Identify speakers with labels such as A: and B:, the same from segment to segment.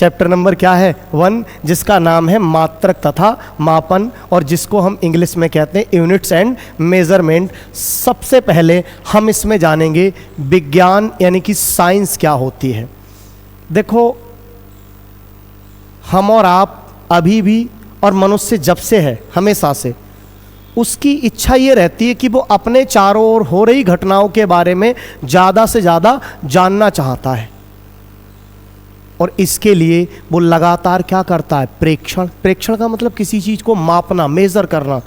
A: Chapter number क्या है 1, जिसका नाम है मात्रक तथा मापन, और जिसको हम इंग्लिश में कहते हैं यूनिट्स एंड मेजरमेंट। सबसे पहले हम इसमें जानेंगे विज्ञान यानी कि साइंस क्या होती है। देखो, हम और आप अभी भी, और मनुष्य जब से है हमेशा से, उसकी इच्छा ये रहती है कि वो अपने चारों ओर हो रही घटनाओं के बारे में ज़्यादा से ज़्यादा जानना चाहता है, और इसके लिए वो लगातार क्या करता है, प्रेक्षण। प्रेक्षण का मतलब किसी चीज़ को मापना, मेज़र करना,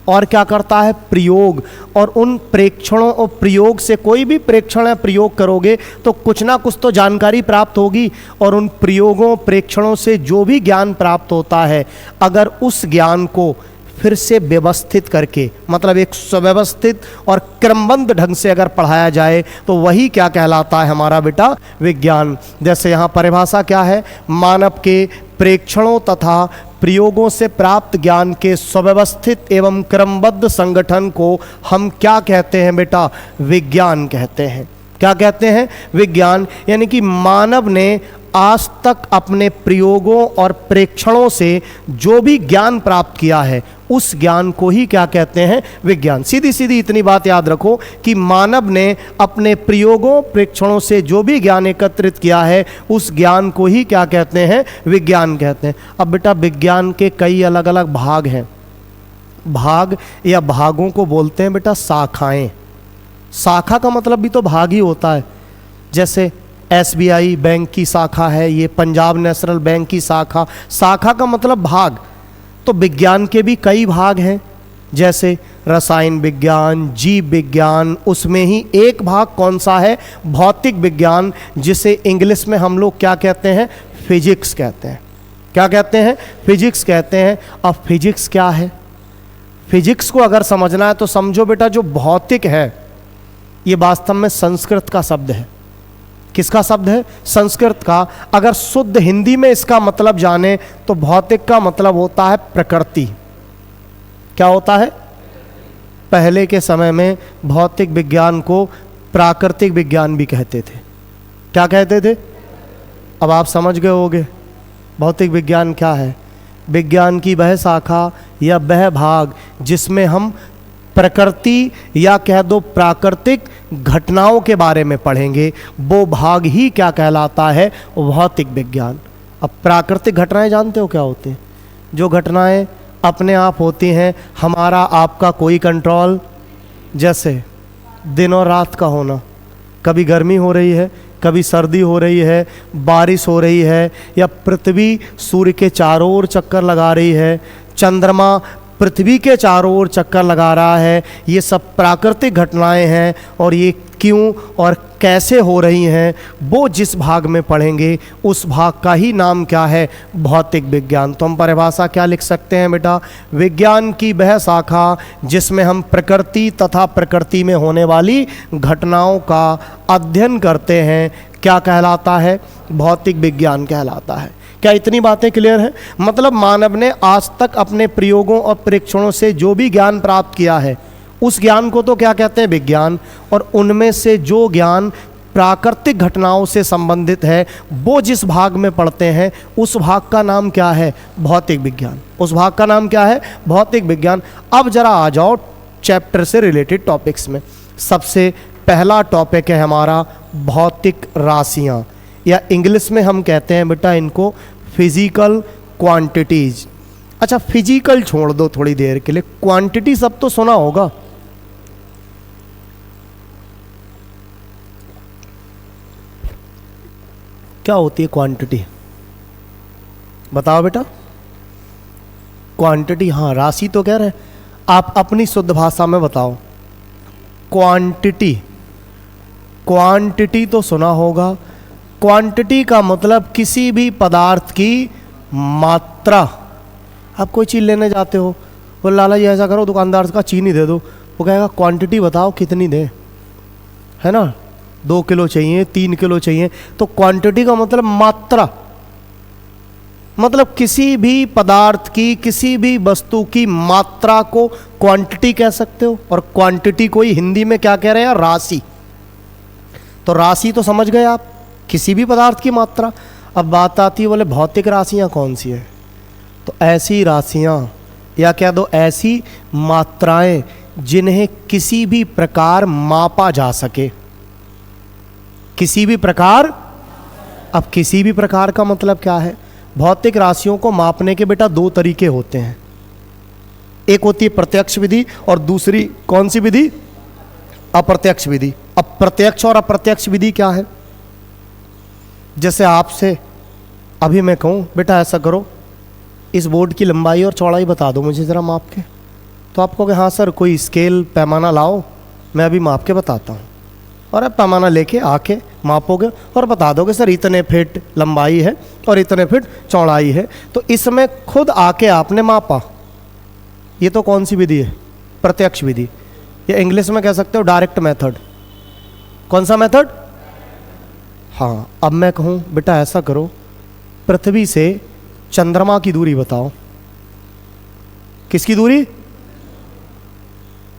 A: और क्या करता है, प्रयोग। और उन प्रेक्षणों और प्रयोग से, कोई भी प्रेक्षण या प्रयोग करोगे तो कुछ ना कुछ तो जानकारी प्राप्त होगी, और उन प्रयोगों प्रेक्षणों से जो भी ज्ञान प्राप्त होता है, अगर उस ज्ञान को फिर से व्यवस्थित करके, मतलब एक सुव्यवस्थित और क्रमबद्ध ढंग से अगर पढ़ाया जाए, तो वही क्या कहलाता है हमारा बेटा, विज्ञान। जैसे यहाँ परिभाषा क्या है, मानव के प्रेक्षणों तथा प्रयोगों से प्राप्त ज्ञान के सुव्यवस्थित एवं क्रमबद्ध संगठन को हम क्या कहते हैं बेटा, विज्ञान कहते हैं। क्या कहते हैं, विज्ञान। यानी कि मानव ने आज तक अपने प्रयोगों और प्रेक्षणों से जो भी ज्ञान प्राप्त किया है, उस ज्ञान को ही क्या कहते हैं, विज्ञान। सीधी सीधी इतनी बात याद रखो कि मानव ने अपने प्रयोगों प्रेक्षणों से जो भी ज्ञान एकत्रित किया है, उस ज्ञान को ही क्या कहते हैं, विज्ञान कहते हैं। अब बेटा, विज्ञान के कई अलग अलग भाग हैं। भाग या भागों को बोलते हैं बेटा शाखाएं। शाखा का मतलब भी तो भाग ही होता है। जैसे SBI बैंक की शाखा है, ये पंजाब नेशनल बैंक की शाखा। शाखा का मतलब भाग। तो विज्ञान के भी कई भाग हैं, जैसे रसायन विज्ञान, जीव विज्ञान। उसमें ही एक भाग कौन सा है, भौतिक विज्ञान, जिसे इंग्लिश में हम लोग क्या कहते हैं, फिजिक्स कहते हैं। क्या कहते हैं, फिजिक्स कहते हैं। अब फिजिक्स क्या है, फिजिक्स को अगर समझना है तो समझो बेटा, जो भौतिक है ये वास्तव में संस्कृत का शब्द है। किसका शब्द है, संस्कृत का। अगर शुद्ध हिंदी में इसका मतलब जाने तो भौतिक का मतलब होता है प्रकृति। क्या होता है, पहले के समय में भौतिक विज्ञान को प्राकृतिक विज्ञान भी कहते थे। क्या कहते थे, अब आप समझ गए होंगे भौतिक विज्ञान क्या है। विज्ञान की वह शाखा या वह भाग जिसमें हम प्रकृति या कह दो प्राकृतिक घटनाओं के बारे में पढ़ेंगे, वो भाग ही क्या कहलाता है, भौतिक विज्ञान। अब प्राकृतिक घटनाएं जानते हो क्या होती हैं, जो घटनाएं अपने आप होती हैं, हमारा आपका कोई कंट्रोल, जैसे दिन और रात का होना। कभी गर्मी हो रही है, कभी सर्दी हो रही है, बारिश हो रही है, या पृथ्वी सूर्य के चारों ओर चक्कर लगा रही है, चंद्रमा पृथ्वी के चारों ओर चक्कर लगा रहा है। ये सब प्राकृतिक घटनाएं हैं, और ये क्यों और कैसे हो रही हैं, वो जिस भाग में पढ़ेंगे उस भाग का ही नाम क्या है, भौतिक विज्ञान। तो हम परिभाषा क्या लिख सकते हैं बेटा, विज्ञान की वह शाखा जिसमें हम प्रकृति तथा प्रकृति में होने वाली घटनाओं का अध्ययन करते हैं, क्या कहलाता है, भौतिक विज्ञान कहलाता है। क्या इतनी बातें क्लियर हैं? मतलब मानव ने आज तक अपने प्रयोगों और परीक्षणों से जो भी ज्ञान प्राप्त किया है, उस ज्ञान को तो क्या कहते हैं, विज्ञान। और उनमें से जो ज्ञान प्राकृतिक घटनाओं से संबंधित है, वो जिस भाग में पढ़ते हैं, उस भाग का नाम क्या है, भौतिक विज्ञान। उस भाग का नाम क्या है, भौतिक विज्ञान। अब जरा आ जाओ चैप्टर से रिलेटेड टॉपिक्स में। सबसे पहला टॉपिक है हमारा भौतिक राशियाँ, या इंग्लिश में हम कहते हैं बेटा इनको फिजिकल क्वांटिटीज। अच्छा, फिजिकल छोड़ दो थोड़ी देर के लिए, क्वांटिटी सब तो सुना होगा। क्या होती है क्वांटिटी, बताओ बेटा। क्वांटिटी, हाँ राशि तो कह रहे हैं, आप अपनी शुद्ध भाषा में बताओ। क्वांटिटी, क्वांटिटी तो सुना होगा। क्वांटिटी का मतलब किसी भी पदार्थ की मात्रा। आप कोई चीज़ लेने जाते हो, वो लाला जी ऐसा करो दुकानदार का चीनी दे दो, वो कहेगा क्वांटिटी बताओ कितनी दे, है ना, 2 किलो चाहिए, 3 किलो चाहिए। तो क्वांटिटी का मतलब मात्रा, मतलब किसी भी पदार्थ की, किसी भी वस्तु की मात्रा को क्वांटिटी कह सकते हो। और क्वांटिटी को ही हिंदी में क्या कह रहे हैं, राशि। तो राशि तो समझ गए आप, किसी भी पदार्थ की मात्रा। अब बात आती है बोले भौतिक राशियाँ कौन सी है, तो ऐसी राशियाँ या कह दो ऐसी मात्राएं जिन्हें किसी भी प्रकार मापा जा सके, किसी भी प्रकार। अब किसी भी प्रकार का मतलब क्या है? भौतिक राशियों को मापने के बेटा दो तरीके होते हैं, एक होती है प्रत्यक्ष विधि और दूसरी कौन सी विधि? अप्रत्यक्ष विधि। अब प्रत्यक्ष और अप्रत्यक्ष विधि क्या है? जैसे आपसे अभी मैं कहूं बेटा ऐसा करो, इस बोर्ड की लंबाई और चौड़ाई बता दो मुझे ज़रा माप के, तो आप कहोगे हाँ सर कोई स्केल पैमाना लाओ, मैं अभी माप के बताता हूँ। और आप पैमाना लेके आके मापोगे और बता दोगे सर इतने फीट लंबाई है और इतने फीट चौड़ाई है। तो इसमें खुद आके आपने मापा, ये तो कौन सी विधि है? प्रत्यक्ष विधि, या इंग्लिश में कह सकते हो डायरेक्ट मेथड। कौन सा मेथड? हाँ। अब मैं कहूँ बेटा ऐसा करो, पृथ्वी से चंद्रमा की दूरी बताओ। किसकी दूरी?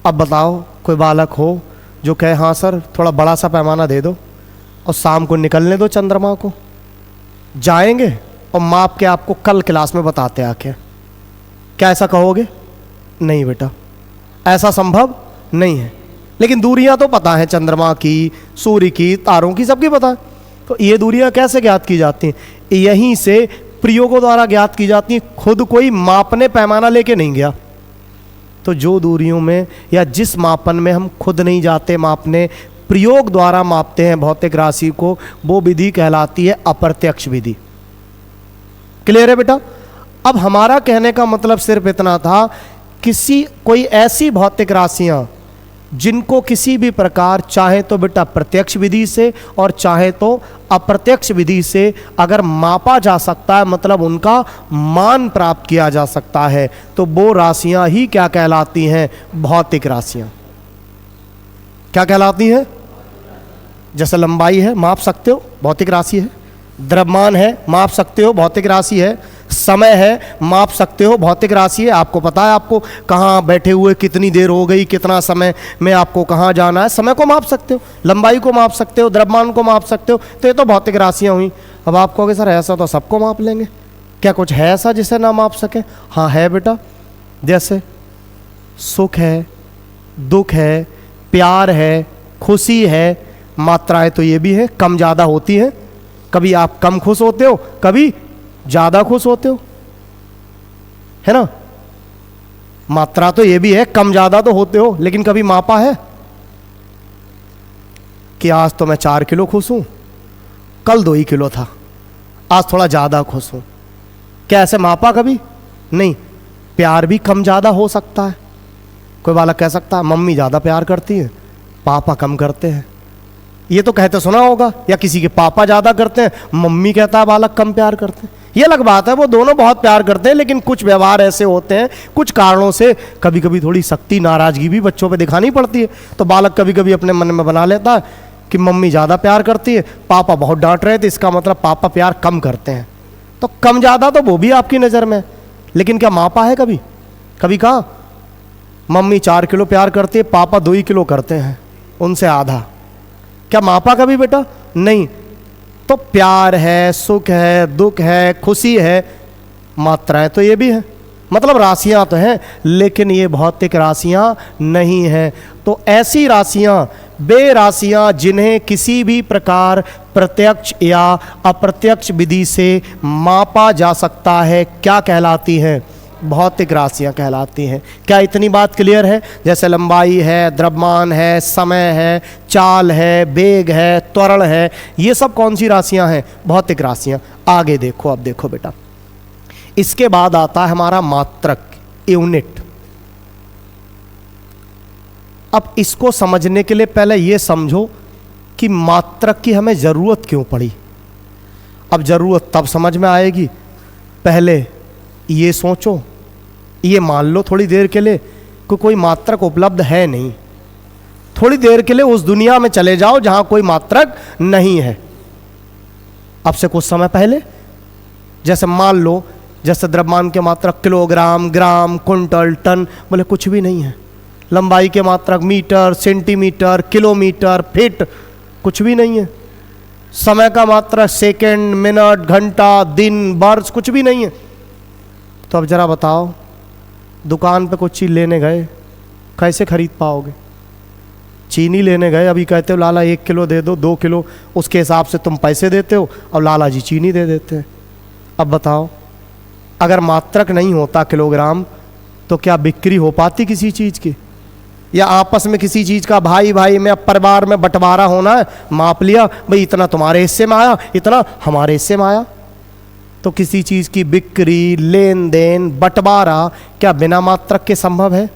A: अब बताओ कोई बालक हो जो कहे हाँ सर थोड़ा बड़ा सा पैमाना दे दो और शाम को निकलने दो चंद्रमा को, जाएंगे और माप के आपको कल क्लास में बताते आके। क्या ऐसा कहोगे? नहीं बेटा, ऐसा संभव नहीं है। लेकिन दूरियां तो पता है, चंद्रमा की, सूर्य की, तारों की, सबकी पता है। तो ये दूरियां कैसे ज्ञात की जाती हैं? यहीं से प्रयोगों द्वारा ज्ञात की जाती हैं, खुद कोई मापने पैमाना लेके नहीं गया। तो जो दूरियों में या जिस मापन में हम खुद नहीं जाते मापने, प्रयोग द्वारा मापते हैं भौतिक राशि को, वो विधि कहलाती है अप्रत्यक्ष विधि। क्लियर है बेटा? अब हमारा कहने का मतलब सिर्फ इतना था, कोई ऐसी भौतिक राशियां जिनको किसी भी प्रकार चाहे तो बेटा प्रत्यक्ष विधि से और चाहे तो अप्रत्यक्ष विधि से अगर मापा जा सकता है, मतलब उनका मान प्राप्त किया जा सकता है, तो वो राशियां ही क्या कहलाती हैं? भौतिक राशियां। क्या कहलाती हैं? जैसे लंबाई है, माप सकते हो, भौतिक राशि है। द्रव्यमान है, माप सकते हो, भौतिक राशि है। समय है, माप सकते हो, भौतिक राशि है। आपको पता है आपको कहाँ बैठे हुए कितनी देर हो गई, कितना समय में आपको कहाँ जाना है, समय को माप सकते हो, लंबाई को माप सकते हो, द्रव्यमान को माप सकते हो। तो ये तो भौतिक राशियाँ हुई। अब आप कहोगे सर ऐसा तो सबको माप लेंगे, क्या कुछ है ऐसा जिसे ना माप सके? हाँ है बेटा। जैसे सुख है, दुख है, प्यार है, खुशी है, मात्राएं तो ये भी है, कम ज़्यादा होती हैं। कभी आप कम खुश होते हो, कभी ज़्यादा खुश होते हो, है ना? मात्रा तो ये भी है, कम ज़्यादा तो होते हो, लेकिन कभी मापा है कि आज तो मैं 4 किलो खुश हूँ, कल 2 ही किलो था, आज थोड़ा ज़्यादा खुश हूँ? क्या ऐसे मापा कभी? नहीं। प्यार भी कम ज़्यादा हो सकता है। कोई बालक कह सकता है मम्मी ज़्यादा प्यार करती है, पापा कम करते हैं। ये तो कहते सुना होगा, या किसी के पापा ज़्यादा करते हैं, मम्मी कहता है बालक कम प्यार करते हैं। ये अलग बात है, वो दोनों बहुत प्यार करते हैं, लेकिन कुछ व्यवहार ऐसे होते हैं, कुछ कारणों से कभी कभी थोड़ी सख्ती, नाराज़गी भी बच्चों पे दिखानी पड़ती है। तो बालक कभी कभी अपने मन में बना लेता है कि मम्मी ज़्यादा प्यार करती है, पापा बहुत डांट रहे थे, इसका मतलब पापा प्यार कम करते हैं। तो कम ज़्यादा तो वो भी आपकी नज़र में, लेकिन क्या मापा है कभी? कभी कहा मम्मी 4 किलो प्यार करती है, पापा 2 ही किलो करते हैं, उनसे आधा। क्या मापा कभी बेटा? नहीं। तो प्यार है, सुख है, दुख है, खुशी है, मात्राएं तो ये भी है, मतलब राशियां तो हैं, लेकिन ये भौतिक राशियां नहीं हैं। तो ऐसी राशियां, वे राशियां जिन्हें किसी भी प्रकार प्रत्यक्ष या अप्रत्यक्ष विधि से मापा जा सकता है, क्या कहलाती हैं? भौतिक राशियां कहलाती हैं। क्या इतनी बात क्लियर है? जैसे लंबाई है, द्रव्यमान है, समय है, चाल है, वेग है, त्वरण है, ये सब कौन सी राशियां हैं? भौतिक राशियां। आगे देखो, अब देखो बेटा, इसके बाद आता है हमारा मात्रक, यूनिट। अब इसको समझने के लिए पहले ये समझो कि मात्रक की हमें ज़रूरत क्यों पड़ी। अब ज़रूरत तब समझ में आएगी, पहले ये सोचो, ये मान लो थोड़ी देर के लिए कि कोई मात्रक उपलब्ध है नहीं, थोड़ी देर के लिए उस दुनिया में चले जाओ जहां कोई मात्रक नहीं है। अब से कुछ समय पहले, जैसे मान लो, जैसे द्रव्यमान के मात्रक किलोग्राम, ग्राम, कुंटल, टन, बोले कुछ भी नहीं है। लंबाई के मात्रक मीटर, सेंटीमीटर, किलोमीटर, फीट, कुछ भी नहीं है। समय का मात्रक सेकंड, मिनट, घंटा, दिन, वर्ष कुछ भी नहीं है। तो अब जरा बताओ, दुकान पे कुछ चीज़ लेने गए, कैसे खरीद पाओगे? चीनी लेने गए, अभी कहते हो लाला 1 किलो दे दो, 2 किलो, उसके हिसाब से तुम पैसे देते हो और लाला जी चीनी दे देते हैं। अब बताओ, अगर मात्रक नहीं होता किलोग्राम, तो क्या बिक्री हो पाती किसी चीज़ की? या आपस में किसी चीज़ का भाई भाई में, अब परिवार में बंटवारा होना है, माप लिया भाई इतना तुम्हारे हिस्से में आया, इतना हमारे हिस्से में आया। तो किसी चीज़ की बिक्री, लेन देन, बंटवारा क्या बिना मात्रक के संभव है?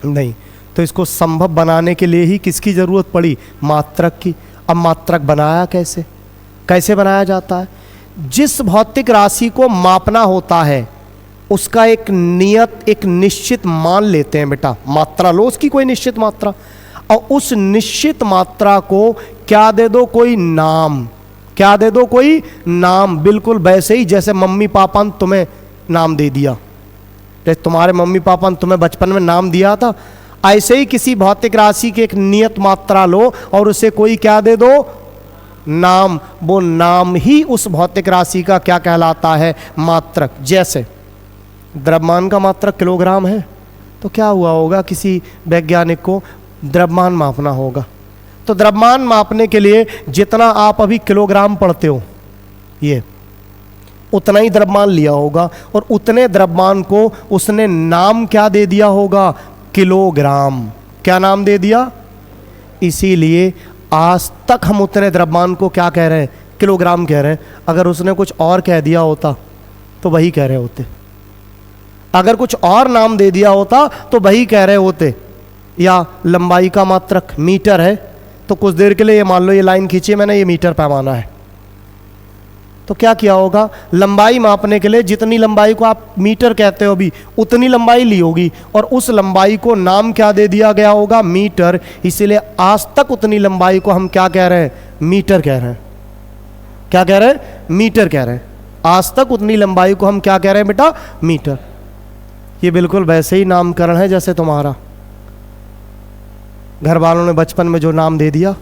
A: नहीं। तो इसको संभव बनाने के लिए ही किसकी ज़रूरत पड़ी? मात्रक की। अब मात्रक बनाया कैसे? कैसे बनाया जाता है? जिस भौतिक राशि को मापना होता है उसका एक नियत, एक निश्चित मान लेते हैं बेटा, मात्रा लो उसकी कोई निश्चित मात्रा, और उस निश्चित मात्रा को क्या दे दो? कोई नाम। क्या दे दो? कोई नाम। बिल्कुल वैसे ही जैसे मम्मी पापा ने तुम्हें नाम दे दिया, जैसे तुम्हारे मम्मी पापा ने तुम्हें बचपन में नाम दिया था, ऐसे ही किसी भौतिक राशि की एक नियत मात्रा लो और उसे कोई क्या दे दो? नाम। वो नाम ही उस भौतिक राशि का क्या कहलाता है? मात्रक। जैसे द्रव्यमान का मात्रक किलोग्राम है, तो क्या हुआ होगा, किसी वैज्ञानिक को द्रव्यमान मापना होगा, तो द्रव्यमान मापने के लिए जितना आप अभी किलोग्राम पढ़ते हो, ये उतना ही द्रव्यमान लिया होगा, और उतने द्रव्यमान को उसने नाम क्या दे दिया होगा? किलोग्राम। क्या नाम दे दिया? इसीलिए आज तक हम उतने द्रव्यमान को क्या कह रहे हैं? किलोग्राम कह रहे हैं। अगर उसने कुछ और कह दिया होता तो वही कह रहे होते, अगर कुछ और नाम दे दिया होता तो वही कह रहे होते। या लंबाई का मात्रक मीटर है, तो कुछ देर के लिए ये मान लो ये लाइन खींची मैंने, ये मीटर पैमाना है, तो क्या किया होगा? लंबाई मापने के लिए जितनी लंबाई को आप मीटर कहते हो अभी, उतनी लंबाई ली होगी, और उस लंबाई को नाम क्या दे दिया गया होगा? मीटर। इसीलिए आज तक उतनी लंबाई को हम क्या कह रहे हैं? मीटर कह रहे हैं। क्या कह रहे हैं? मीटर कह रहे हैं। आज तक उतनी लंबाई को हम क्या कह रहे हैं बेटा? मीटर। ये बिल्कुल वैसे ही नामकरण है जैसे तुम्हारा घर वालों ने बचपन में जो नाम दे दिया,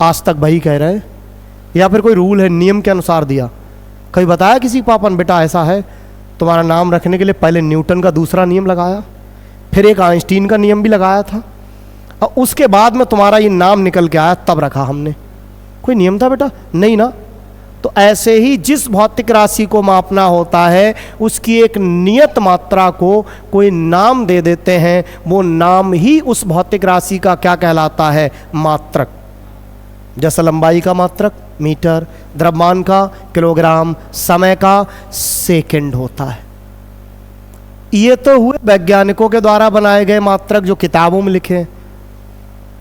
A: आज तक वही कह रहे हैं, या फिर कोई रूल है, नियम के अनुसार दिया। कभी बताया किसी पापा ने बेटा ऐसा है, तुम्हारा नाम रखने के लिए पहले न्यूटन का दूसरा नियम लगाया, फिर एक आइंस्टीन का नियम भी लगाया था, और उसके बाद में तुम्हारा ये नाम निकल के आया, तब रखा हमने? कोई नियम था बेटा? नहीं ना। तो ऐसे ही जिस भौतिक राशि को मापना होता है उसकी एक नियत मात्रा को कोई नाम दे देते हैं, वो नाम ही उस भौतिक राशि का क्या कहलाता है? मात्रक। जैसे लंबाई का मात्रक मीटर, द्रव्यमान का किलोग्राम, समय का सेकंड होता है। ये तो हुए वैज्ञानिकों के द्वारा बनाए गए मात्रक जो किताबों में लिखे हैं।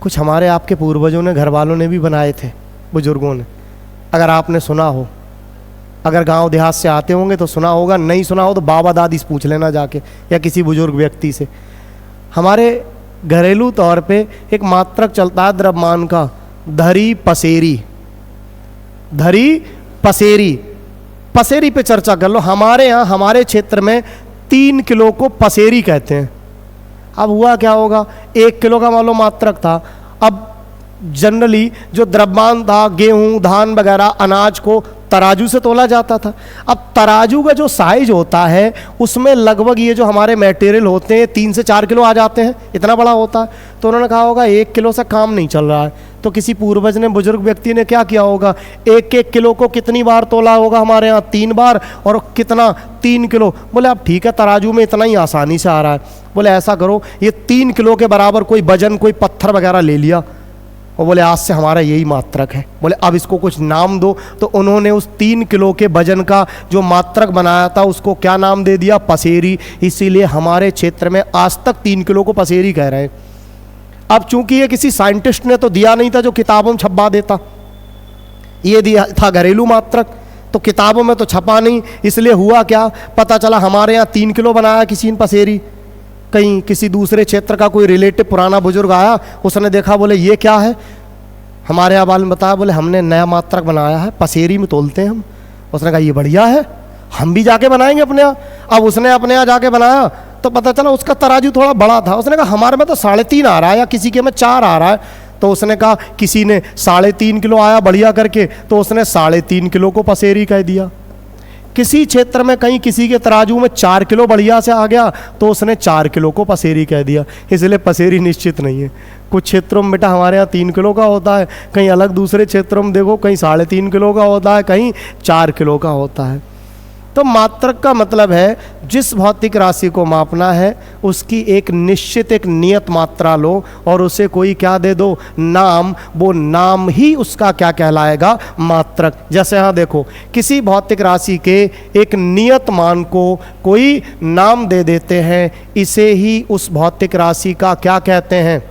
A: कुछ हमारे आपके पूर्वजों ने, घर वालों ने भी बनाए थे, बुजुर्गों ने। अगर आपने सुना हो, अगर गांव देहात से आते होंगे तो सुना होगा, नहीं सुना हो तो बाबा दादी से पूछ लेना जाके, या किसी बुजुर्ग व्यक्ति से। हमारे घरेलू तौर पे एक मात्रक चलता है द्रव्यमान का, धरी पसेरी। धरी पसेरी, पसेरी पे चर्चा कर लो। हमारे यहाँ, हमारे क्षेत्र में 3 किलो को पसेरी कहते हैं। अब हुआ क्या होगा, 1 किलो का मान लो मात्रक था, अब जनरली जो द्रव्यमान था, गेहूं, धान वगैरह अनाज को तराजू से तोला जाता था। अब तराजू का जो साइज होता है उसमें लगभग ये जो हमारे मटेरियल होते हैं 3 से 4 किलो आ जाते हैं, इतना बड़ा होता है। तो उन्होंने कहा होगा 1 किलो से काम नहीं चल रहा है, तो किसी पूर्वज ने, बुजुर्ग व्यक्ति ने क्या किया होगा, 1-1 किलो को कितनी बार तोला होगा? हमारे यहाँ 3 बार। और कितना? 3 किलो। बोले अब ठीक है, तराजू में इतना ही आसानी से आ रहा है। बोले ऐसा करो, ये 3 किलो के बराबर कोई वजन, कोई पत्थर वगैरह ले लिया, और बोले आज से हमारा यही मात्रक है। बोले अब इसको कुछ नाम दो। तो उन्होंने उस 3 किलो के वजन का जो मात्रक बनाया था उसको क्या नाम दे दिया? पसेरी। इसीलिए हमारे क्षेत्र में आज तक 3 किलो को पसेरी कह रहे हैं। अब चूंकि ये किसी साइंटिस्ट ने तो दिया नहीं था जो किताबों में छपवा देता, ये दिया था घरेलू मात्रक, तो किताबों में तो छपा नहीं। इसलिए हुआ क्या, पता चला हमारे यहाँ 3 किलो बनाया किसी ने पसेरी। कहीं किसी दूसरे क्षेत्र का कोई रिलेटिव पुराना बुजुर्ग आया, उसने देखा, बोले ये क्या है? हमारे यहाँ वाले ने बताया, बोले हमने नया मात्रक बनाया है, पसेरी में तोलते हैं हम। उसने कहा ये बढ़िया है, हम भी जाके बनाएंगे अपने यहाँ। अब उसने अपने यहाँ जाके बनाया तो पता चला उसका तराजू थोड़ा बड़ा था। उसने कहा हमारे में तो 3.5 आ रहा है, या किसी के में 4 आ रहा है। तो उसने कहा, किसी ने 3.5 किलो आया बढ़िया करके, तो उसने 3.5 किलो को पसेरी कह दिया। किसी क्षेत्र में कहीं किसी के तराजू में 4 किलो बढ़िया से आ गया, तो उसने 4 किलो को पसेरी कह दिया। इसलिए पसेरी निश्चित नहीं है। कुछ क्षेत्रों में बेटा हमारे यहाँ 3 किलो का होता है, कहीं अलग दूसरे क्षेत्रों में देखो कहीं 3.5 किलो का होता है, कहीं 4 किलो का होता है। तो मात्रक का मतलब है जिस भौतिक राशि को मापना है उसकी एक निश्चित एक नियत मात्रा लो और उसे कोई क्या दे दो, नाम। वो नाम ही उसका क्या कहलाएगा, मात्रक। जैसे यहाँ देखो, किसी भौतिक राशि के एक नियत मान को कोई नाम दे देते हैं, इसे ही उस भौतिक राशि का क्या कहते हैं।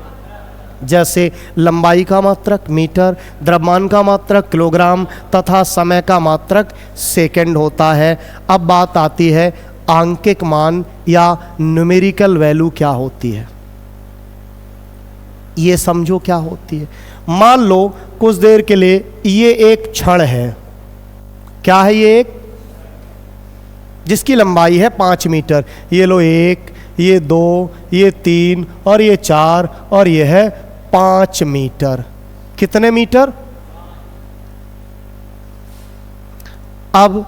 A: जैसे लंबाई का मात्रक मीटर, द्रव्यमान का मात्रक किलोग्राम तथा समय का मात्रक सेकंड होता है। अब बात आती है आंकिक मान या न्यूमेरिकल वैल्यू क्या होती है, ये समझो क्या होती है। मान लो कुछ देर के लिए ये एक क्षण है, क्या है ये, एक जिसकी लंबाई है 5 मीटर। ये लो 1, ये 2, ये 3 और ये 4 और ये है 5 मीटर। कितने मीटर। अब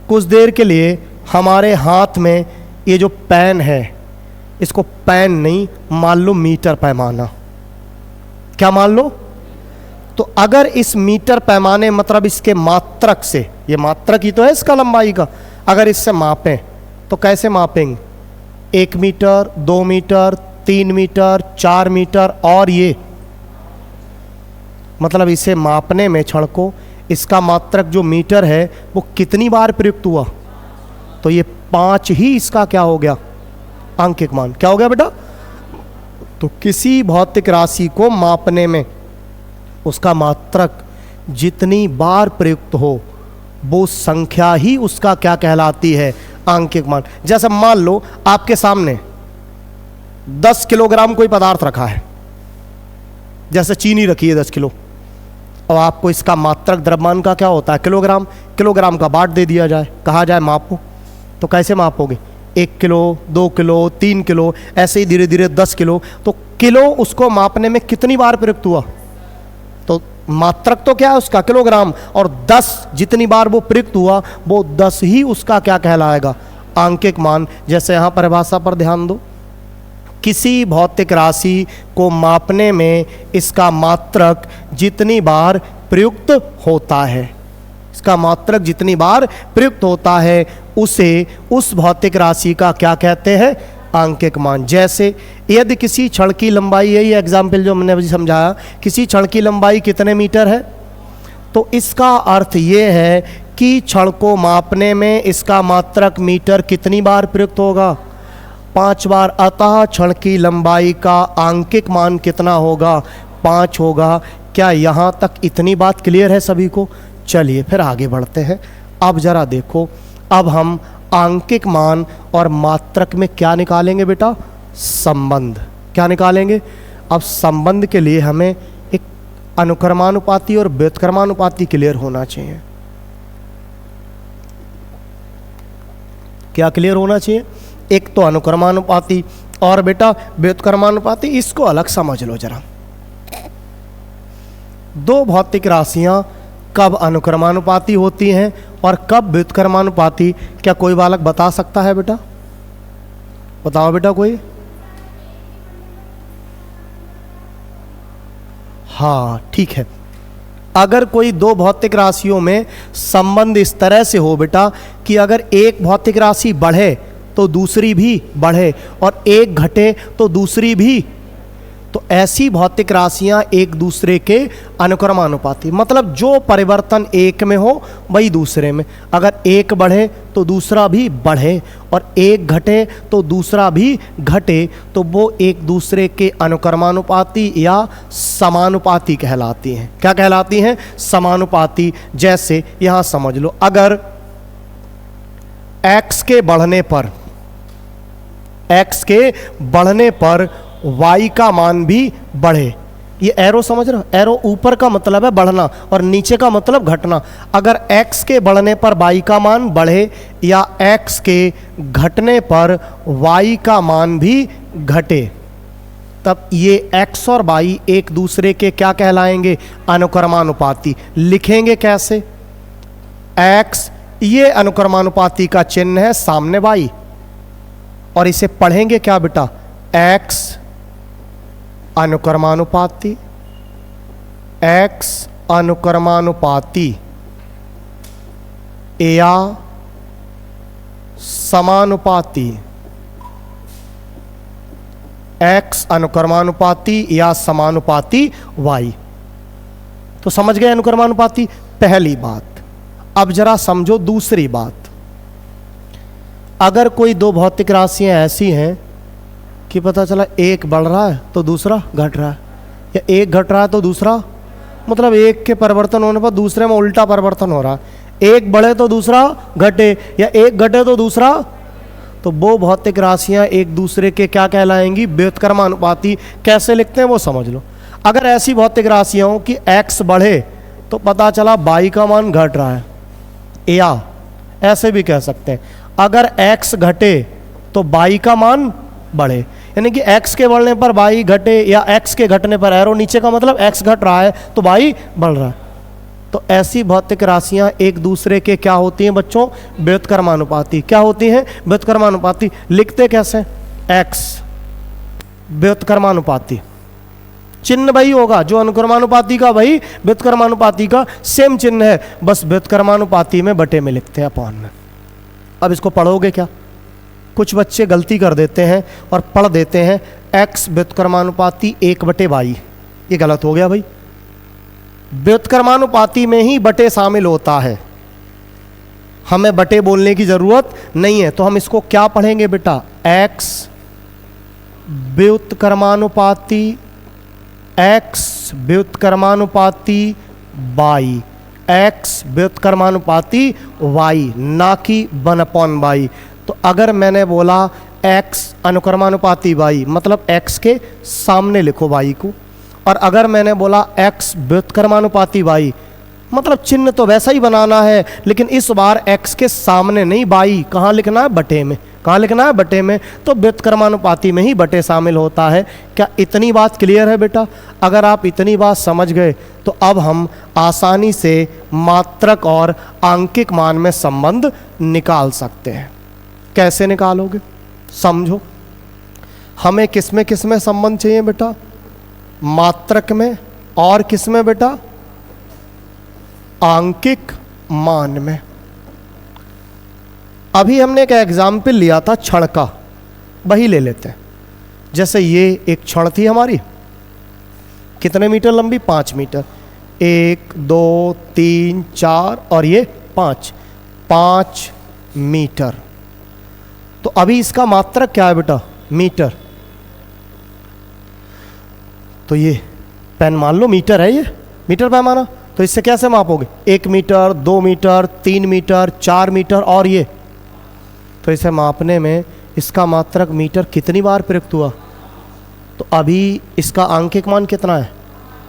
A: कुछ देर के लिए हमारे हाथ में ये जो पेन है, इसको पेन नहीं मान लो मीटर पैमाना, क्या मान लो। तो अगर इस मीटर पैमाने मतलब इसके मात्रक से, ये मात्रक ही तो है इसका लंबाई का, अगर इससे मापें तो कैसे मापेंगे, 1 मीटर, 2 मीटर, 3 मीटर, 4 मीटर और ये, मतलब इसे मापने में क्षण को इसका मात्रक जो मीटर है वो कितनी बार प्रयुक्त हुआ, तो ये 5 ही इसका क्या हो गया, आंकिक मान। क्या हो गया बेटा। तो किसी भौतिक राशि को मापने में उसका मात्रक जितनी बार प्रयुक्त हो वो संख्या ही उसका क्या कहलाती है, आंकिक मान। जैसे मान लो आपके सामने 10 किलोग्राम कोई पदार्थ रखा है, जैसे चीनी रखी है 10 किलो, और आपको इसका मात्रक द्रव्यमान का क्या होता है, किलोग्राम। किलोग्राम का बाट दे दिया जाए, कहा जाए मापो, तो कैसे मापोगे, 1 किलो, 2 किलो, 3 किलो, ऐसे ही धीरे धीरे 10 किलो। तो किलो उसको मापने में कितनी बार प्रयुक्त हुआ, तो मात्रक तो क्या है उसका किलोग्राम, और 10 जितनी बार वो प्रयुक्त हुआ वो 10 ही उसका क्या कहलाएगा, आंकिक मान। जैसे यहाँ परिभाषा पर ध्यान दो, किसी भौतिक राशि को मापने में इसका मात्रक जितनी बार प्रयुक्त होता है, इसका मात्रक जितनी बार प्रयुक्त होता है उसे उस भौतिक राशि का क्या कहते हैं, आंकिक मान। जैसे यदि किसी क्षण की लंबाई है, ये एग्जाम्पल जो मैंने अभी समझाया, किसी क्षण की लंबाई कितने मीटर है, तो इसका अर्थ ये है कि क्षण को मापने में इसका मात्रक मीटर कितनी बार प्रयुक्त होगा, 5 बार। अतः क्षण की लंबाई का आंकिक मान कितना होगा, 5 होगा। क्या यहाँ तक इतनी बात क्लियर है सभी को। चलिए फिर आगे बढ़ते हैं। अब जरा देखो, अब हम आंकिक मान और मात्रक में क्या निकालेंगे बेटा, संबंध। क्या निकालेंगे, अब संबंध के लिए हमें एक अनुक्रमानुपाती और व्युत्क्रमानुपाती क्लियर होना चाहिए। क्या क्लियर होना चाहिए, एक तो अनुक्रमानुपाती और बेटा व्युत्क्रमानुपाती। इसको अलग समझ लो जरा। दो भौतिक राशियां कब अनुक्रमानुपाती होती हैं और कब व्युत्क्रमानुपाती, क्या कोई बालक बता सकता है बेटा, बताओ बेटा कोई। हाँ ठीक है, अगर कोई दो भौतिक राशियों में संबंध इस तरह से हो बेटा कि अगर एक भौतिक राशि बढ़े तो दूसरी भी बढ़े और एक घटे तो दूसरी भी, तो ऐसी भौतिक राशियां एक दूसरे के अनुक्रमानुपाती, मतलब जो परिवर्तन एक में हो वही दूसरे में, अगर एक बढ़े तो दूसरा भी बढ़े और एक घटे तो दूसरा भी घटे, तो वो एक दूसरे के अनुक्रमानुपाती या समानुपाती कहलाती हैं। क्या कहलाती हैं, समानुपाती। जैसे यहां समझ लो, अगर x के बढ़ने पर y का मान भी बढ़े, ये एरो समझ रहे हो, एरो ऊपर का मतलब है बढ़ना और नीचे का मतलब घटना। अगर x के बढ़ने पर y का मान बढ़े या x के घटने पर y का मान भी घटे, तब ये x और y एक दूसरे के क्या कहलाएंगे? अनुक्रमानुपाती। लिखेंगे कैसे? x, ये अनुक्रमानुपाती का चिन्ह है, सामने y, और इसे पढ़ेंगे क्या बेटा? x अनुक्रमानुपाती, x अनुक्रमानुपाती या समानुपाती, x अनुक्रमानुपाती या समानुपाती y। तो समझ गए अनुक्रमानुपाती, पहली बात। अब जरा समझो दूसरी बात। अगर कोई दो भौतिक राशियां ऐसी हैं कि पता चला एक बढ़ रहा है तो दूसरा घट रहा है, या एक घट रहा है तो दूसरा, मतलब एक के परिवर्तन होने पर दूसरे में उल्टा परिवर्तन हो रहा है, एक बढ़े तो दूसरा घटे, या एक घटे तो दूसरा, तो वो भौतिक राशियां एक दूसरे के क्या कहलाएंगी? व्युत्क्रमानुपाती। कैसे लिखते हैं वो समझ लो। अगर ऐसी भौतिक राशियां हो कि x बढ़े तो पता चला y का मान घट रहा है, या ऐसे भी कह सकते हैं अगर x घटे तो y का मान बढ़े, यानी कि x के बढ़ने पर y घटे या x के घटने पर एरो नीचे का मतलब x घट रहा है तो y बढ़ रहा है। तो ऐसी भौतिक राशियां एक दूसरे के क्या होती हैं बच्चों? व्युत्क्रमानुपाती। क्या होती हैं? व्युत्क्रमानुपाती। लिखते कैसे? x व्युत्क्रमानुपाती, चिन्ह वही होगा जो अनुक्रमानुपाती का, वही व्युत्क्रमानुपाती का सेम चिन्ह है, बस व्युत्क्रमानुपाती में बटे में लिखते हैं, अपॉन में। अब इसको पढ़ोगे क्या? कुछ बच्चे गलती कर देते हैं और पढ़ देते हैं x व्युत्क्रमानुपाती 1/y। ये गलत हो गया भाई। व्युत्क्रमानुपाती में ही बटे शामिल होता है, हमें बटे बोलने की जरूरत नहीं है। तो हम इसको क्या पढ़ेंगे बेटा? x व्युत्क्रमानुपाती, x व्युत्क्रमानुपाती y, x व्युत्क्रमानुपाती y, ना कि 1/y। तो अगर मैंने बोला x अनुक्रमानुपाती y, मतलब x के सामने लिखो y को, और अगर मैंने बोला x व्युत्क्रमानुपाती y, मतलब चिन्ह तो वैसा ही बनाना है, लेकिन इस बार x के सामने नहीं, y कहाँ लिखना है? बटे में। कहाँ लिखना है? बटे में। तो व्युत्क्रमानुपाती में ही बटे शामिल होता है। क्या इतनी बात क्लियर है बेटा? अगर आप इतनी बात समझ गए तो अब हम आसानी से मात्रक और आंकिक मान में संबंध निकाल सकते हैं। कैसे निकालोगे? समझो, हमें किसमें संबंध चाहिए बेटा? मात्रक में, और किसमें बेटा? आंकिक मान में। अभी हमने एक एग्जाम्पल लिया था क्षण का, वही ले लेते हैं। जैसे ये एक क्षण थी हमारी, कितने मीटर लंबी? 5 मीटर। 1 2 3 4 और ये 5 मीटर। तो अभी इसका मात्रक क्या है बेटा? मीटर। तो ये पेन मान लो मीटर है, ये मीटर पैमाना। तो इससे कैसे मापोगे? 1 मीटर, 2 मीटर, 3 मीटर, 4 मीटर और ये। तो इसे मापने में इसका मात्रक मीटर कितनी बार प्रयुक्त हुआ? तो अभी इसका आंकिक मान कितना है?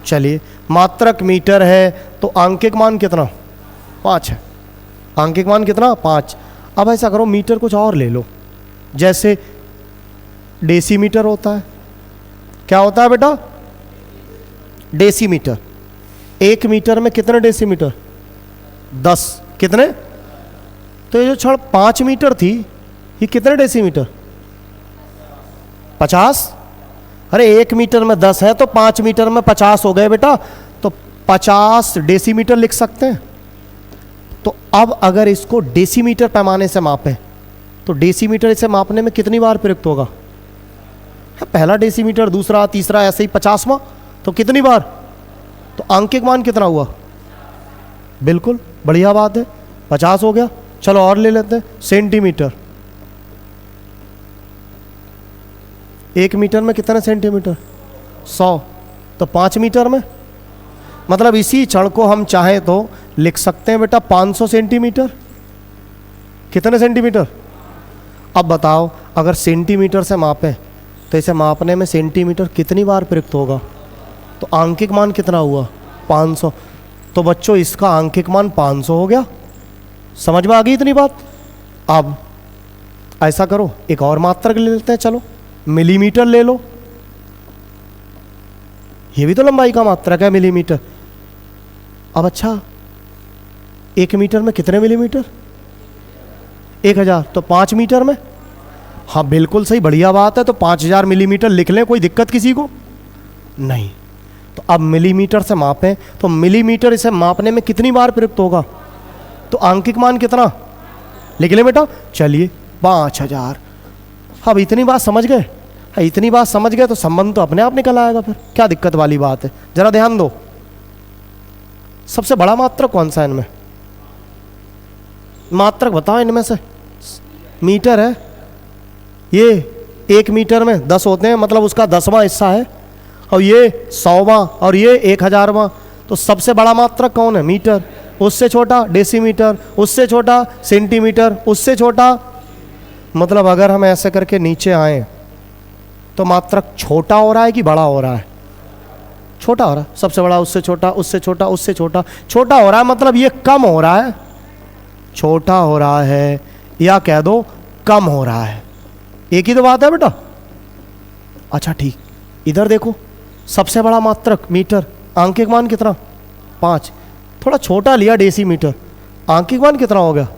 A: चलिए, मात्रक मीटर है तो आंकिक मान कितना? 5 है। आंकिक मान कितना? 5। अब ऐसा करो, मीटर कुछ और ले लो, जैसे डेसीमीटर होता है। क्या होता है बेटा? डेसीमीटर। 1 मीटर में कितने डेसीमीटर? 10। कितने? तो ये जो क्षण 5 मीटर थी, ये कितने डेसीमीटर? 50। अरे 1 मीटर में 10 है तो 5 मीटर में 50 हो गए बेटा, तो 50 डेसीमीटर लिख सकते हैं। तो अब अगर इसको डेसीमीटर पैमाने से मापें तो डेसीमीटर इसे मापने में कितनी बार प्रयुक्त होगा? पहला डेसीमीटर, दूसरा, तीसरा, ऐसे ही 50वां, तो कितनी बार? तो आंकिक मान कितना हुआ? बिल्कुल बढ़िया बात है, 50 हो गया। चलो और ले लेते हैं, सेंटीमीटर। 1 मीटर में कितने सेंटीमीटर? 100। तो 5 मीटर में, मतलब इसी क्षण को हम चाहें तो लिख सकते हैं बेटा 500 सेंटीमीटर। कितने सेंटीमीटर? अब बताओ, अगर सेंटीमीटर से मापें तो इसे मापने में सेंटीमीटर कितनी बार प्रयुक्त होगा? तो आंकिक मान कितना हुआ? 500। तो बच्चों इसका आंकिक मान 500 हो गया। समझ में आ गई इतनी बात? अब ऐसा करो, एक और मात्रक ले लेते हैं। चलो, मिलीमीटर ले लो। ये भी तो लंबाई का मात्रक है, मिलीमीटर। अब अच्छा, 1 मीटर में कितने मिलीमीटर? 1000। तो 5 मीटर में? हाँ बिल्कुल सही, बढ़िया बात है। तो 5000 मिलीमीटर लिख लें, कोई दिक्कत किसी को नहीं। तो अब मिलीमीटर से मापें, तो मिलीमीटर इसे मापने में कितनी बार प्रयुक्त होगा? तो आंकिक मान कितना लिख लें बेटा? चलिए 5000। अब इतनी बात समझ गए? इतनी बात समझ गए तो संबंध तो अपने आप निकल आएगा, फिर क्या दिक्कत वाली बात है? जरा ध्यान दो, सबसे बड़ा मात्रक कौन सा है इनमें? मात्रक बताओ इनमें से। मीटर है। ये 1 मीटर में 10 होते हैं, मतलब उसका 10वां हिस्सा है। और ये 100वां और ये 1000वां। तो सबसे बड़ा मात्रक कौन है? मीटर। उससे छोटा डेसीमीटर, उससे छोटा सेंटीमीटर, उससे छोटा, मतलब अगर हम ऐसे करके नीचे आए तो मात्रक छोटा हो रहा है कि बड़ा हो रहा है? छोटा हो रहा है। सबसे बड़ा, उससे छोटा, उससे छोटा, उससे छोटा, छोटा हो रहा है, मतलब ये कम हो रहा है। छोटा हो रहा है या कह दो कम हो रहा है, एक ही तो बात है बेटा। अच्छा ठीक, इधर देखो, सबसे बड़ा मात्रक मीटर, आंकिक मान कितना? 5। थोड़ा छोटा लिया डेसीमीटर, आंकिक मान कितना हो गया?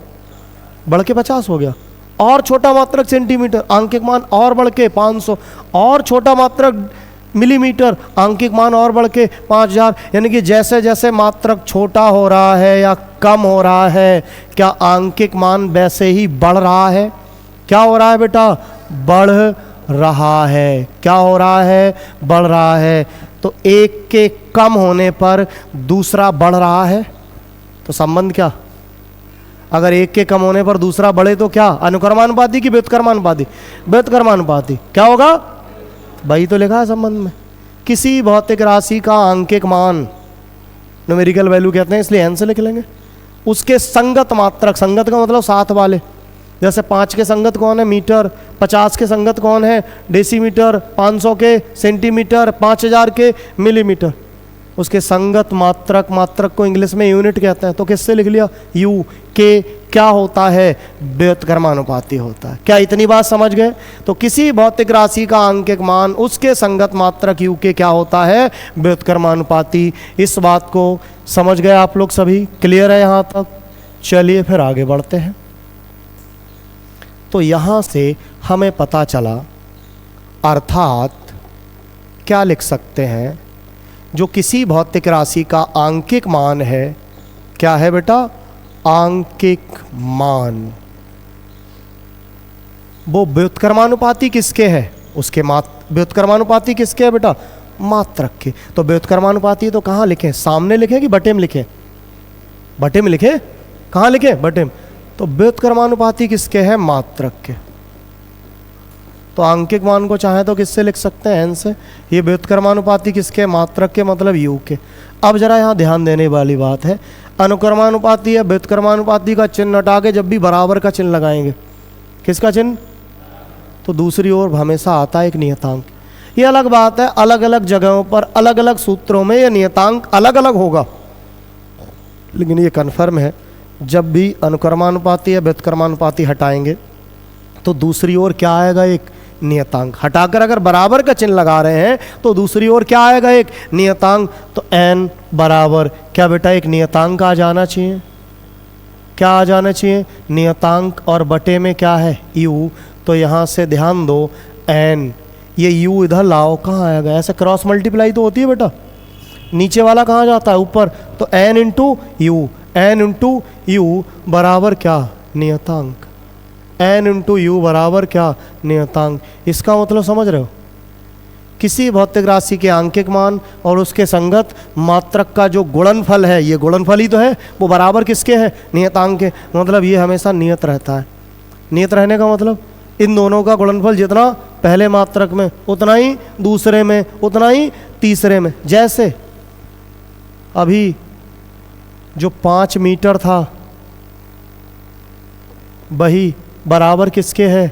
A: बढ़ के 50 हो गया। और छोटा मात्रक सेंटीमीटर, आंकिक मान और बढ़ के 500। और छोटा मात्रक मिलीमीटर, आंकिक मान और बढ़ के 5000। यानी कि जैसे जैसे मात्रक छोटा हो रहा है या कम हो रहा है, क्या आंकिक मान वैसे ही बढ़ रहा है? क्या हो रहा है बेटा? बढ़ रहा है। क्या हो रहा है? बढ़ रहा है। तो एक के कम होने पर दूसरा बढ़ रहा है, तो संबंध क्या? अगर एक के कम होने पर दूसरा बढ़े तो क्या? अनुक्रमानुपाती कि व्युत्क्रमानुपाती? व्युत्क्रमानुपाती। क्या होगा? भाई तो लिखा है संबंध में, किसी भौतिक राशि का आंकिक मान, न्यूमेरिकल वैल्यू कहते हैं, इसलिए एन से लिख लेंगे, उसके संगत मात्रक, संगत का मतलब साथ वाले, जैसे 5 के संगत कौन है? मीटर। 50 के संगत कौन है? डेसीमीटर। 500 के सेंटीमीटर। 5000 के मिलीमीटर। उसके संगत मात्रक, मात्रक को इंग्लिश में यूनिट कहते हैं, तो किससे लिख लिया? यू के। क्या होता है? व्युत्क्रमानुपाती होता है। क्या इतनी बात समझ गए? तो किसी भौतिक राशि का आंकिक मान, उसके संगत मात्रक यू के क्या होता है? व्युत्क्रमानुपाती। इस बात को समझ गए आप लोग सभी? क्लियर है यहाँ तक? चलिए फिर आगे बढ़ते हैं। तो यहाँ से हमें पता चला, अर्थात क्या लिख सकते हैं? जो किसी भौतिक राशि का आंकिक मान है, क्या है बेटा? आंकिक मान। वो व्युत्क्रमानुपाती किसके है? उसके व्युत्क्रमानुपाती किसके है बेटा? मात्रक के। तो व्युत्क्रमानुपाती तो कहाँ लिखें? सामने लिखें कि बटे में लिखें? बटे में लिखें। कहाँ लिखें? बटे में। तो व्युत्क्रमानुपाती किसके है? मात्रक के। तो आंकिक मान को चाहे तो किससे लिख सकते हैं? एन से। ये व्युत्क्रमानुपाती किसके? मात्रक के, मतलब यू के। अब जरा यहाँ ध्यान देने वाली बात है, अनुक्रमानुपाती या व्युत्क्रमानुपाती का चिन्ह हटा के जब भी बराबर का चिन्ह लगाएंगे, किसका चिन्ह? तो दूसरी ओर हमेशा आता है एक नियतांक। ये अलग बात है, अलग अलग जगहों पर अलग अलग सूत्रों में ये नियतांक अलग अलग होगा, लेकिन ये कन्फर्म है, जब भी अनुक्रमानुपाती या व्युत्क्रमानुपाती हटाएंगे तो दूसरी ओर क्या आएगा? एक नियतांक। हटाकर अगर बराबर का चिन्ह लगा रहे हैं तो दूसरी ओर क्या आएगा? एक नियतांक। तो n बराबर क्या बेटा? एक नियतांक आ जाना चाहिए। क्या आ जाना चाहिए? नियतांक। और बटे में क्या है? u। तो यहाँ से ध्यान दो, n, ये u इधर लाओ, कहाँ आएगा? ऐसे क्रॉस मल्टीप्लाई तो होती है बेटा, नीचे वाला कहाँ जाता है? ऊपर। तो n into you, n into you बराबर क्या? नियतांक। n इंटू यू बराबर क्या? नियतांक। इसका मतलब समझ रहे हो? किसी भौतिक राशि के आंकिक मान और उसके संगत मात्रक का जो गुणनफल है, ये गुणनफल ही तो है, वो बराबर किसके है? नियतांक के। मतलब ये हमेशा नियत रहता है। नियत रहने का मतलब इन दोनों का गुणनफल जितना पहले मात्रक में उतना ही दूसरे में, उतना ही तीसरे में। जैसे अभी जो 5 मीटर था वही बराबर किसके है?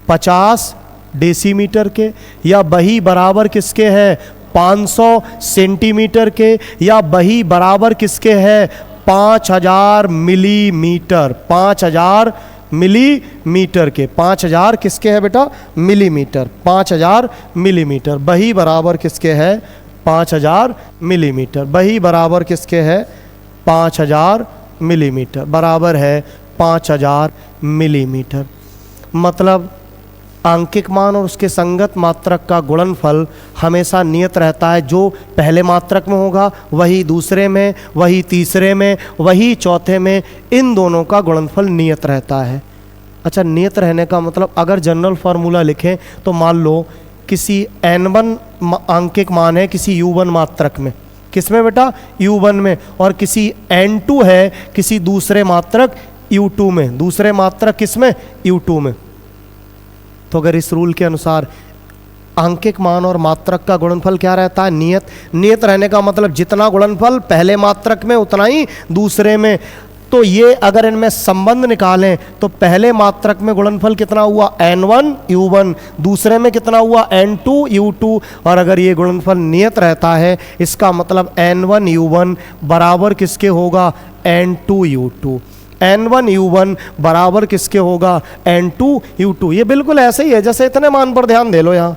A: 50 डेसीमीटर के। या वही बराबर किसके है? 500 सेंटीमीटर के। या वही बराबर किसके है? 5000 मिलीमीटर। 5000 मिलीमीटर के। 5000 किसके है बेटा? मिलीमीटर। 5000 मिलीमीटर। वही बराबर किसके है? 5000 मिलीमीटर। वही बराबर किसके है? 5000 मिलीमीटर बराबर है 5000 मिलीमीटर। मतलब आंकिक मान और उसके संगत मात्रक का गुणनफल हमेशा नियत रहता है। जो पहले मात्रक में होगा वही दूसरे में, वही तीसरे में, वही चौथे में, इन दोनों का गुणनफल नियत रहता है। अच्छा, नियत रहने का मतलब अगर जनरल फार्मूला लिखें तो मान लो किसी n1 आंकिक मान है किसी u1 मात्रक में, किसमें बेटा? u1 में, और किसी n2 है किसी दूसरे मात्रक u2 में। दूसरे मात्रक किसमें? u2 में। तो अगर इस रूल के अनुसार आंकिक मान और मात्रक का गुणनफल क्या रहता है? नियत। नियत रहने का मतलब जितना गुणनफल पहले मात्रक में उतना ही दूसरे में। तो ये अगर इनमें संबंध निकालें तो पहले मात्रक में गुणनफल कितना हुआ? n1 u1, दूसरे में कितना हुआ? n2 u2। और अगर ये गुणनफल नियत रहता है इसका मतलब n1 u1 बराबर किसके होगा? n2 u2। n1 u1 बराबर किसके होगा? n2 u2। ये बिल्कुल ऐसे ही है जैसे इतने मान पर ध्यान दे लो। यहाँ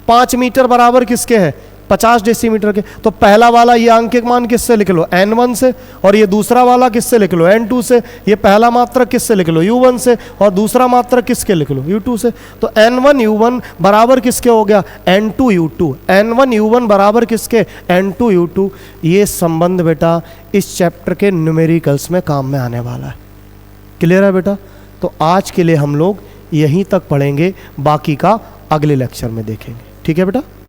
A: 5 मीटर बराबर किसके है? 50 डेसीमीटर के। तो पहला वाला ये आंकिक मान किससे लिख लो? n1 से, और ये दूसरा वाला किससे लिख लो? n2 से। ये पहला मात्रक किससे लिख लो? u1 से, और दूसरा मात्रक किसके लिख लो? u2 से। तो n1 u1 बराबर किसके हो गया? n2 u2। n1 u1 बराबर किसके? n2 u2। ये संबंध बेटा इस चैप्टर के न्यूमेरिकल्स में काम में आने वाला है। क्लियर है बेटा? तो आज के लिए हम लोग यहीं तक पढ़ेंगे, बाकी का अगले लेक्चर में देखेंगे। ठीक है बेटा?